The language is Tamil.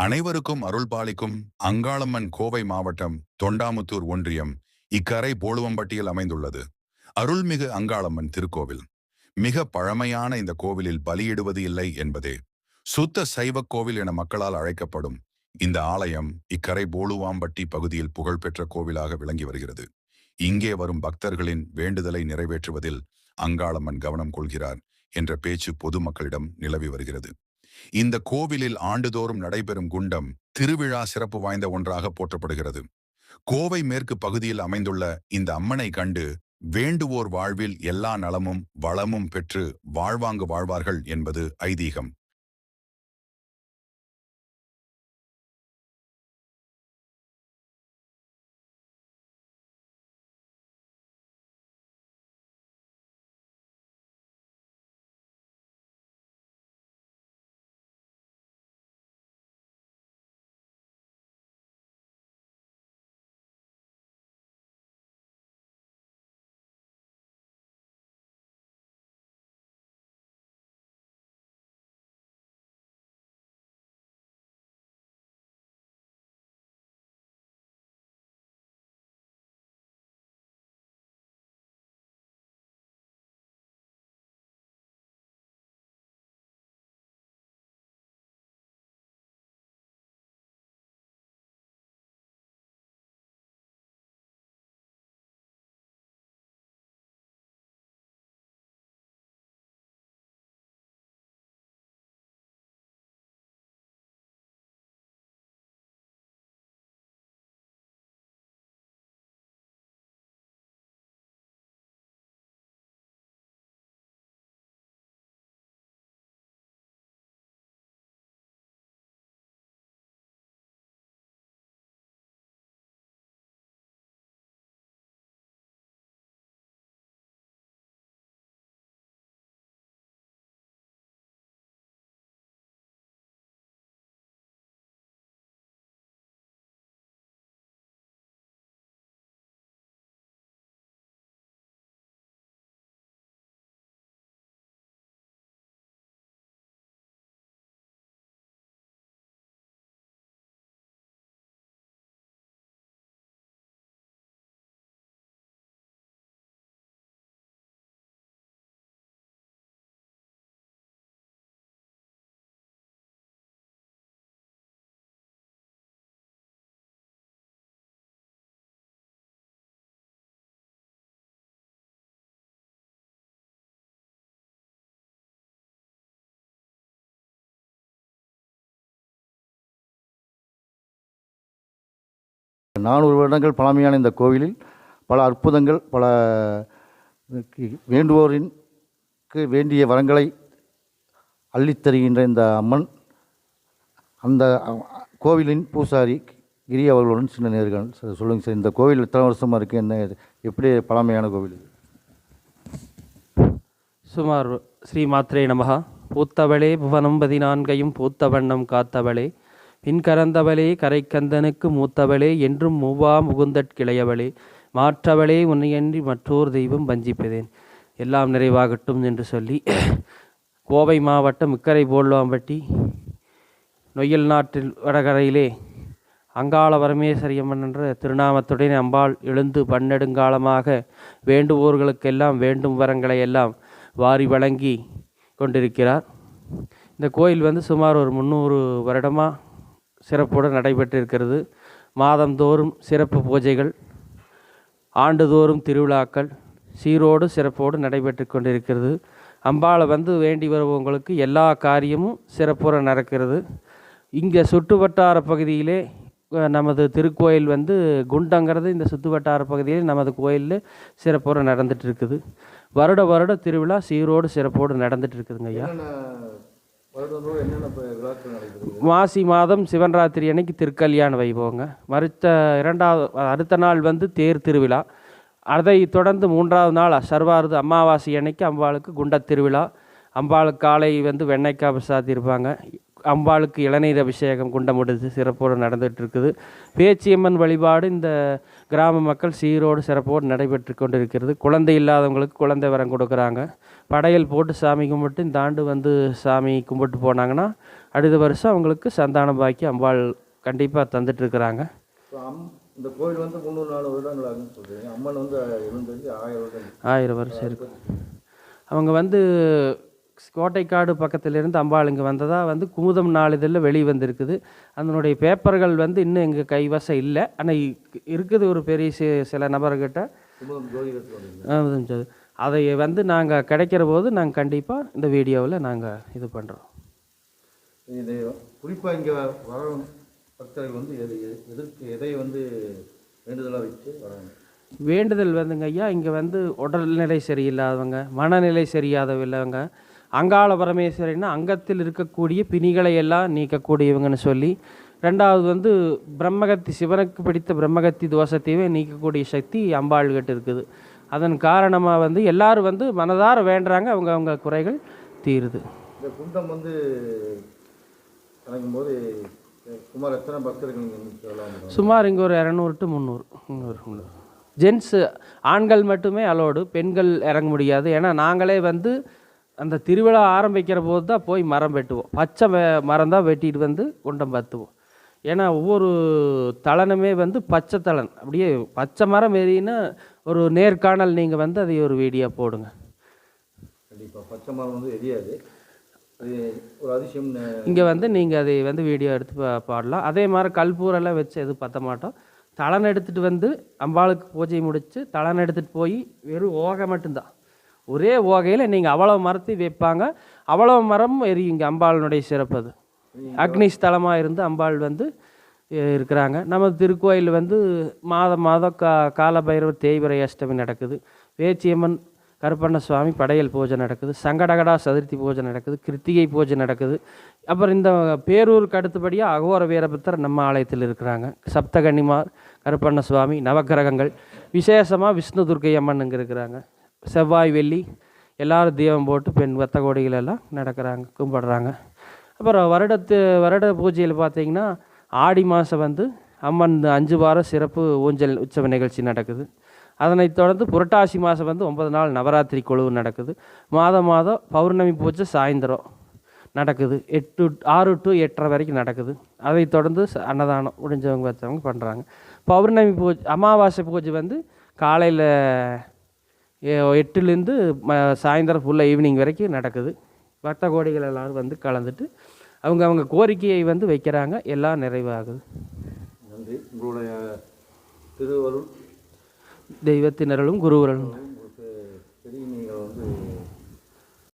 அனைவருக்கும் அருள் பாலிக்கும் அங்காளம்மன் கோவை மாவட்டம் தொண்டாமுத்தூர் ஒன்றியம் இக்கரை போலுவம்பட்டியில் அமைந்துள்ளது. அருள்மிகு அங்காளம்மன் திருக்கோவில். மிக பழமையான இந்த கோவிலில் பலியிடுவது இல்லை என்பதே சுத்த சைவ கோவில் என மக்களால் அழைக்கப்படும் இந்த ஆலயம் இக்கரை போலுவாம்பட்டி பகுதியில் புகழ்பெற்ற கோவிலாக விளங்கி வருகிறது. இங்கே வரும் பக்தர்களின் வேண்டுதலை நிறைவேற்றுவதில் அங்காளம்மன் கவனம் கொள்கிறார் என்ற பேச்சு பொதுமக்களிடம் நிலவி வருகிறது. இந்த கோவிலில் ஆண்டுதோறும் நடைபெறும் குண்டம் திருவிழா சிறப்பு வாய்ந்த ஒன்றாக போற்றப்படுகிறது. கோவை மேற்கு பகுதியில் அமைந்துள்ள இந்த அம்மனை கண்டு வேண்டுவோர் வாழ்வில் எல்லா நலமும் வளமும் பெற்று வாழ்வாங்கு வாழ்வார்கள் என்பது ஐதீகம். நானூறு வருடங்கள் பழமையான இந்த கோவிலில் பல அற்புதங்கள், பல வேண்டுவோரின்க்கு வேண்டிய வரங்களை அள்ளித்தருகின்ற இந்த அம்மன், அந்த கோவிலின் பூசாரி கிரி அவர்களுடன் சின்ன நேர்கள். சார் சொல்லுங்கள் சார், இந்த கோவில் எத்தனை வருஷமாக இருக்குது, என்ன எப்படி பழமையான கோவில் இது? சுமார் ஸ்ரீ மாத்ரே நமகா. பூத்தவளே புவனம் 14 பூத்த வண்ணம் காத்தவளே, பின்கரந்தவளே கரைக்கந்தனுக்கு மூத்தவளே, என்றும் மூவா முகுந்தற்கிளையவளே, மாற்றவளே உன்னையன்றி மற்றோர் தெய்வம் வஞ்சிப்பதேன். எல்லாம் நிறைவாகட்டும் என்று சொல்லி, கோவை மாவட்டம் இக்கரை போலுவாம்பட்டி நொய்யல் நாட்டில் வடகரையிலே அங்காள பரமேஸ்வரியம்மன் என்ற திருநாமத்துடன் அம்பாள் எழுந்து பன்னெடுங்காலமாக வேண்டுவோர்களுக்கெல்லாம் வேண்டும் வரங்களை எல்லாம் வாரி வழங்கி கொண்டிருக்கிறார். இந்த கோயில் வந்து சுமார் ஒரு 300 வருடமாக சிறப்போடு நடைபெற்றிருக்கிறது. மாதந்தோறும் சிறப்பு பூஜைகள், ஆண்டுதோறும் திருவிழாக்கள் சீரோடு சிறப்போடு நடைபெற்று கொண்டிருக்கிறது. அம்பாளை வந்து வேண்டி வருபவங்களுக்கு எல்லா காரியமும் சிறப்புற நடக்கிறது. இங்கே சுற்று வட்டார பகுதியிலே நமது திருக்கோயில் வந்து குண்டங்கிறது இந்த சுற்று வட்டார பகுதியில் நமது கோயிலில் சிறப்புற நடந்துட்டு இருக்குது. வருட திருவிழா சீரோடு சிறப்போடு நடந்துட்டு இருக்குதுங்க ஐயா. மாசி மாதம் சிவன்ராத்திரி அன்னைக்கு திருக்கல்யாண வைபவங்க. அடுத்த நாள் வந்து தேர் திருவிழா. அதை தொடர்ந்து 3வது நாள் சர்வாரது அமாவாசை அன்னைக்கு அம்பாளுக்கு குண்ட திருவிழா. அம்பாளுக்கு காலை வந்து வெண்ணெய்க்காய் பிரசாதிருப்பாங்க. அம்பாளுக்கு இளநீர் அபிஷேகம் குண்டமுடிச்சு சிறப்போடு நடந்துகிட்டு இருக்குது. பேச்சியம்மன் வழிபாடு இந்த கிராம மக்கள் சீரோடு சிறப்போடு நடைபெற்று கொண்டிருக்கிறது. குழந்தை இல்லாதவங்களுக்கு குழந்தை வரம் கொடுக்குறாங்க. படையல் போட்டு சாமி கும்பிட்டு இந்த ஆண்டு வந்து சாமி கும்பிட்டு போனாங்கன்னா அடுத்த வருஷம் அவங்களுக்கு சந்தான பாக்கி அம்பாள் கண்டிப்பாக தந்துட்டுருக்குறாங்க. இந்த கோவில் வந்து 304 வருடங்கள் ஆகுன்னு சொல்கிறீங்க. அம்மன் வந்து இருந்தது 1000 வருஷம் இருக்குது. அவங்க வந்து கோட்டைக்காடு பக்கத்திலிருந்து அம்பாள் இங்கே வந்ததாக வந்து குமுதம் நாளிதழில் வெளியே வந்திருக்குது. அதனுடைய பேப்பர்கள் வந்து இன்னும் எங்கள் கைவசம் இல்லை. ஆனால் இருக்குது ஒரு பெரிய சில நபர்கிட்ட. அதை வந்து நாங்கள் கிடைக்கிற போது நாங்கள் கண்டிப்பாக இந்த வீடியோவில் நாங்கள் இது பண்ணுறோம். இது குறிப்பாக இங்கே வர பக்தர்கள் வந்து எதை வந்து வேண்டுதலாக வச்சு வராங்க? வேண்டுதல் வந்துங்க ஐயா, இங்கே வந்து உடல்நிலை சரியில்லாதவங்க, மனநிலை சரியாதவங்க, அங்காள பரமேஸ்வரின்னா அங்கத்தில் இருக்கக்கூடிய பிணிகளை எல்லாம் நீக்கக்கூடியவங்கன்னு சொல்லி, ரெண்டாவது வந்து பிரம்மகத்தி, சிவனுக்கு பிடித்த பிரம்மகத்தி தோஷத்தையே நீக்கக்கூடிய சக்தி அம்பாள்கிட்ட இருக்குது. அதன் காரணமாக வந்து எல்லாரும் வந்து மனதார வேண்டுறாங்க, அவங்க குறைகள் தீருது. இந்த குண்டம் வந்து கணக்கும் போது சுமார் எத்தனை பக்தர்கள்? சுமார் இங்கே ஒரு 200 to 300. ஜென்ஸு ஆண்கள் மட்டுமே அலோடு, பெண்கள் இறங்க முடியாது. ஏன்னா நாங்களே வந்து அந்த திருவிழா ஆரம்பிக்கிற போது தான் போய் மரம் வெட்டுவோம். பச்சை மரம் தான் வெட்டிட்டு வந்து குண்டம் பற்றுவோம். ஏன்னா ஒவ்வொரு தலனுமே வந்து பச்சை தலன், அப்படியே பச்சை மரம் எரியினா ஒரு நேர்காணல் நீங்கள் வந்து அதை ஒரு வீடியோ போடுங்க. கண்டிப்பாக பச்சை மரம் வந்து எரியாது, அது ஒரு அதிசயம். இங்கே வந்து நீங்கள் அதை வந்து வீடியோ எடுத்து பாடலாம். அதே மாதிரி கல்பூரெல்லாம் வச்சு எதுவும் பற்ற மாட்டோம். தலன் எடுத்துகிட்டு வந்து அம்பாளுக்கு பூஜை முடித்து தலன் எடுத்துகிட்டு போய் வெறும் ஓகை மட்டும்தான், ஒரே ஓகையில் நீங்கள் அவ்வளோ மரத்தை வைப்பாங்க, அவ்வளோ மரம் எரியுங்க. அம்பாளினுடைய சிறப்பு அது. அக்னி ஸ்தலமாக இருந்து அம்பாள் வந்து இருக்கிறாங்க. நம்ம திருக்கோயில் வந்து மாதம் காலபைரவர் தேய்பிறை அஷ்டமி நடக்குது. வேச்சியம்மன் கருப்பண்ண சுவாமி படையல் பூஜை நடக்குது. சங்கடகடா சதுர்த்தி பூஜை நடக்குது. கிருத்திகை பூஜை நடக்குது. அப்புறம் இந்த பேரூருக்கு அடுத்தபடியாக அகோர வீரபத்தர் நம்ம ஆலயத்தில் இருக்கிறாங்க. சப்தகன்னிமார், கருப்பண்ண சுவாமி, நவக்கிரகங்கள், விசேஷமாக விஷ்ணு துர்க்கை அம்மன் இங்கே இருக்கிறாங்க. செவ்வாய் வெள்ளி எல்லோரும் தீபம் போட்டு பெண் வத்த கோடிகள் எல்லாம் நடக்கிறாங்க, கும்பிடுறாங்க. அப்புறம் வருட பூஜையில் பார்த்திங்கன்னா ஆடி மாதம் வந்து அம்மன் 5 வாரம் சிறப்பு ஊஞ்சல் உற்சவ நிகழ்ச்சி நடக்குது. அதனைத் தொடர்ந்து புரட்டாசி மாதம் வந்து 9 நாள் நவராத்திரி கொழுவு நடக்குது. மாதம் பௌர்ணமி பூஜை சாயந்தரம் நடக்குது. 6 to 8:30 வரைக்கும் நடக்குது. அதை தொடர்ந்து அன்னதானம் முடிஞ்சவங்க வச்சவங்க பண்ணுறாங்க. பௌர்ணமி பூஜை, அமாவாசை பூஜை வந்து காலையில் 8லேருந்து சாயந்தரம் ஃபுல்லாக ஈவினிங் வரைக்கும் நடக்குது. பக்த கோடிகள் எல்லோரும் வந்து கலந்துட்டு அவங்க கோரிக்கையை வந்து வைக்கிறாங்க, எல்லாம் நிறைவாகுது. நன்றி. உங்களுடைய திருவருள், தெய்வத்தினர்களும் குருவர்களும்